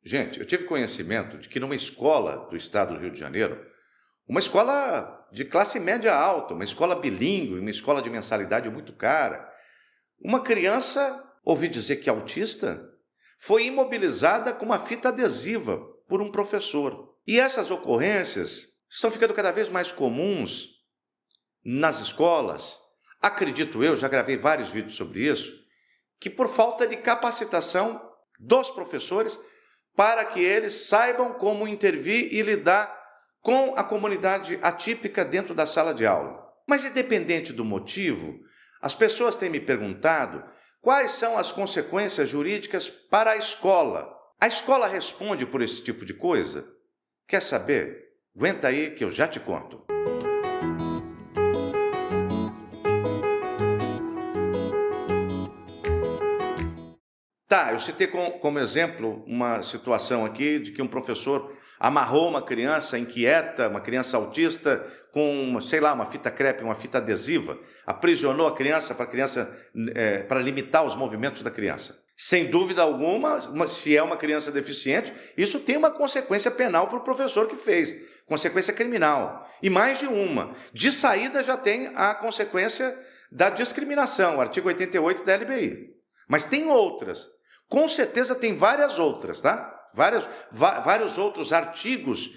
Gente, eu tive conhecimento de que numa escola do estado do Rio de Janeiro, uma escola de classe média alta, uma escola bilíngue, uma escola de mensalidade muito cara, uma criança, ouvi dizer que autista, foi imobilizada com uma fita adesiva por um professor. E essas ocorrências estão ficando cada vez mais comuns nas escolas. Acredito eu, já gravei vários vídeos sobre isso, que por falta de capacitação dos professores para que eles saibam como intervir e lidar com a comunidade atípica dentro da sala de aula. Mas independente do motivo, as pessoas têm me perguntado quais são as consequências jurídicas para a escola. A escola responde por esse tipo de coisa? Quer saber? Aguenta aí que eu já te conto. Tá, eu citei como exemplo uma situação aqui de que um professor amarrou uma criança inquieta, uma criança autista, com, sei lá, uma fita crepe, uma fita adesiva, aprisionou a criança para limitar os movimentos da criança. Sem dúvida alguma, se é uma criança deficiente, isso tem uma consequência penal para o professor que fez, consequência criminal, e mais de uma. De saída já tem a consequência da discriminação, o artigo 88 da LBI. Mas tem outras. Com certeza tem várias outras, tá? Vários outros artigos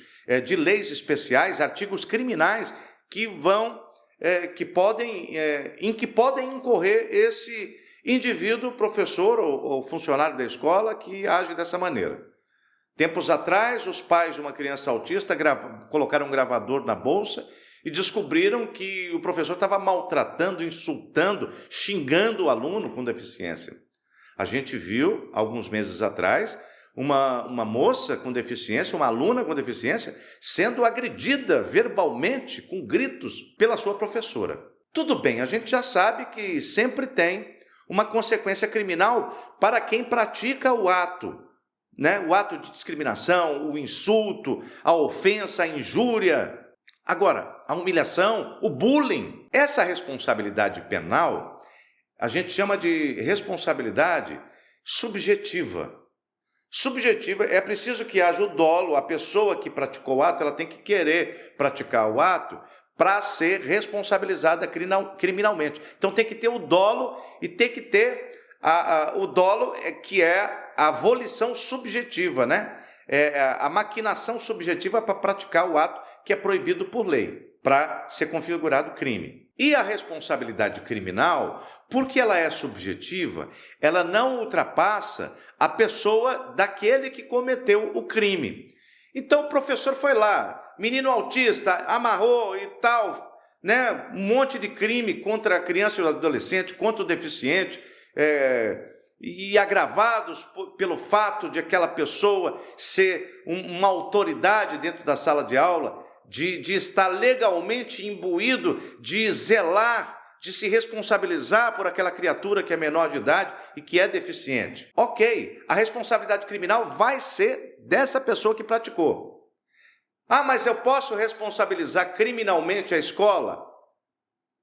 de leis especiais, artigos criminais em que podem incorrer esse indivíduo, professor ou funcionário da escola que age dessa maneira. Tempos atrás, os pais de uma criança autista colocaram um gravador na bolsa e descobriram que o professor estava maltratando, insultando, xingando o aluno com deficiência. A gente viu, alguns meses atrás, uma moça com deficiência, uma aluna com deficiência, sendo agredida verbalmente, com gritos, pela sua professora. Tudo bem, a gente já sabe que sempre tem uma consequência criminal para quem pratica o ato, né? O ato de discriminação, o insulto, a ofensa, a injúria. Agora, a humilhação, o bullying, essa responsabilidade penal a gente chama de responsabilidade subjetiva. Subjetiva, é preciso que haja o dolo, a pessoa que praticou o ato, ela tem que querer praticar o ato para ser responsabilizada criminalmente. Então tem que ter o dolo e tem que ter o dolo que é a volição subjetiva, né? A maquinação subjetiva para praticar o ato que é proibido por lei, para ser configurado crime. E a responsabilidade criminal, porque ela é subjetiva, ela não ultrapassa a pessoa daquele que cometeu o crime. Então o professor foi lá, menino autista, amarrou e tal, né? Um monte de crime contra a criança e o adolescente, contra o deficiente, e agravados pelo fato de aquela pessoa ser uma autoridade dentro da sala de aula, de estar legalmente imbuído, de zelar, de se responsabilizar por aquela criatura que é menor de idade e que é deficiente. Ok, a responsabilidade criminal vai ser dessa pessoa que praticou. Ah, mas eu posso responsabilizar criminalmente a escola?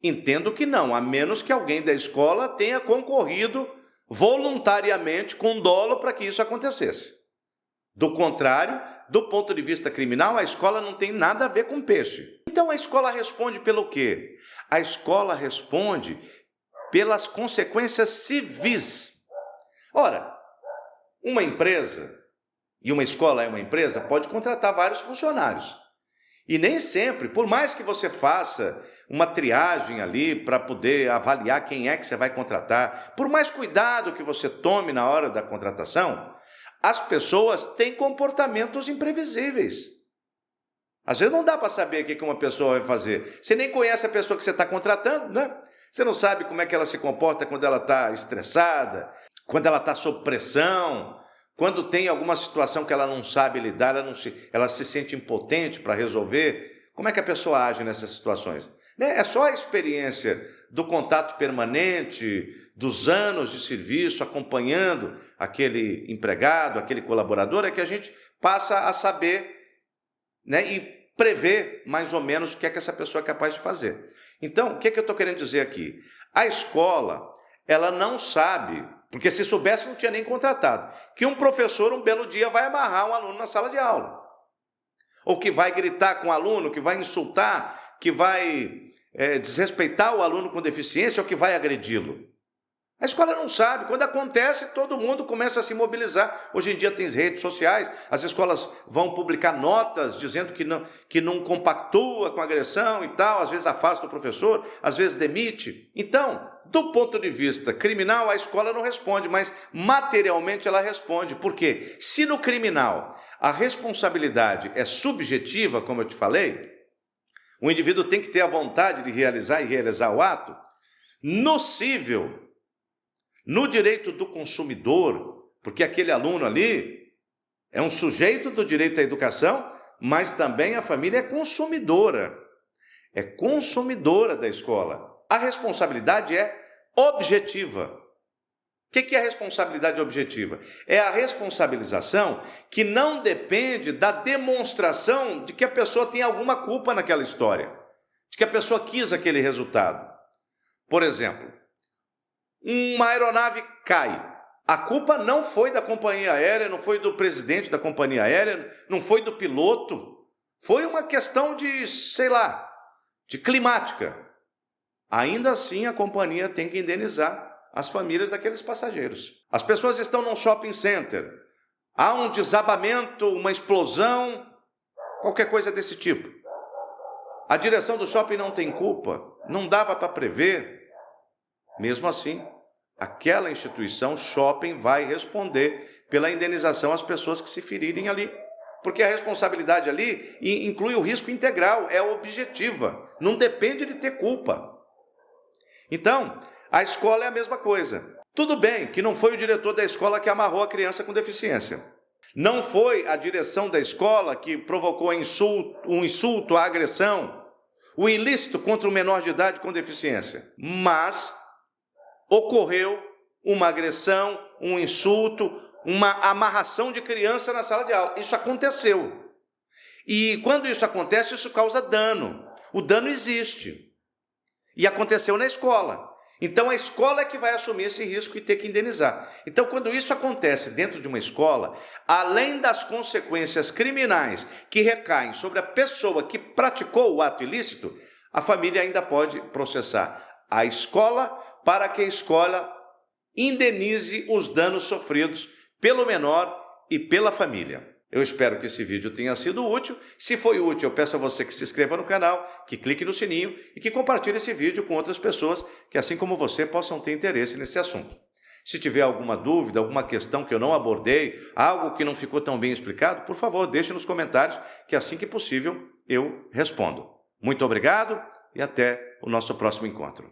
Entendo que não, a menos que alguém da escola tenha concorrido voluntariamente com dolo para que isso acontecesse. Do contrário, do ponto de vista criminal, a escola não tem nada a ver com peixe. Então a escola responde pelo quê? A escola responde pelas consequências civis. Ora, uma empresa, e uma escola é uma empresa, pode contratar vários funcionários. E nem sempre, por mais que você faça uma triagem ali para poder avaliar quem é que você vai contratar, por mais cuidado que você tome na hora da contratação, as pessoas têm comportamentos imprevisíveis. Às vezes não dá para saber o que uma pessoa vai fazer. Você nem conhece a pessoa que você está contratando, né? Você não sabe como é que ela se comporta quando ela está estressada, quando ela está sob pressão, quando tem alguma situação que ela não sabe lidar, ela se sente impotente para resolver. Como é que a pessoa age nessas situações? É só a experiência do contato permanente, dos anos de serviço, acompanhando aquele empregado, aquele colaborador, é que a gente passa a saber, né, e prever mais ou menos o que é que essa pessoa é capaz de fazer. Então, o que é que eu estou querendo dizer aqui? A escola, ela não sabe Porque se soubesse, não tinha nem contratado. Que um professor, um belo dia, vai amarrar um aluno na sala de aula. Ou que vai gritar com o aluno, que vai insultar, que vai desrespeitar o aluno com deficiência ou que vai agredi-lo. A escola não sabe. Quando acontece, todo mundo começa a se mobilizar. Hoje em dia tem redes sociais, as escolas vão publicar notas dizendo que não compactua com a agressão e tal, às vezes afasta o professor, às vezes demite. Então, do ponto de vista criminal, a escola não responde, mas materialmente ela responde. Por quê? Se no criminal a responsabilidade é subjetiva, como eu te falei, o indivíduo tem que ter a vontade de realizar e realizar o ato, no cível, no direito do consumidor, porque aquele aluno ali é um sujeito do direito à educação, mas também a família é consumidora da escola. A responsabilidade é objetiva. O que é a responsabilidade objetiva? É a responsabilização que não depende da demonstração de que a pessoa tem alguma culpa naquela história, de que a pessoa quis aquele resultado. Por exemplo, uma aeronave cai. A culpa não foi da companhia aérea, não foi do presidente da companhia aérea, não foi do piloto. Foi uma questão de, de climática. Ainda assim, a companhia tem que indenizar as famílias daqueles passageiros. As pessoas estão num shopping center. Há um desabamento, uma explosão, qualquer coisa desse tipo. A direção do shopping não tem culpa, não dava para prever. Mesmo assim, aquela instituição, shopping, vai responder pela indenização às pessoas que se ferirem ali. Porque a responsabilidade ali inclui o risco integral, é objetiva, não depende de ter culpa. Então, a escola é a mesma coisa. Tudo bem que não foi o diretor da escola que amarrou a criança com deficiência. Não foi a direção da escola que provocou um insulto, a agressão, o ilícito contra o menor de idade com deficiência. Mas ocorreu uma agressão, um insulto, uma amarração de criança na sala de aula. Isso aconteceu. E quando isso acontece, isso causa dano. O dano existe. E aconteceu na escola. Então, a escola é que vai assumir esse risco e ter que indenizar. Então, quando isso acontece dentro de uma escola, além das consequências criminais que recaem sobre a pessoa que praticou o ato ilícito, a família ainda pode processar a escola para que a escola indenize os danos sofridos pelo menor e pela família. Eu espero que esse vídeo tenha sido útil. Se foi útil, eu peço a você que se inscreva no canal, que clique no sininho e que compartilhe esse vídeo com outras pessoas que, assim como você, possam ter interesse nesse assunto. Se tiver alguma dúvida, alguma questão que eu não abordei, algo que não ficou tão bem explicado, por favor, deixe nos comentários, que assim que possível eu respondo. Muito obrigado e até o nosso próximo encontro.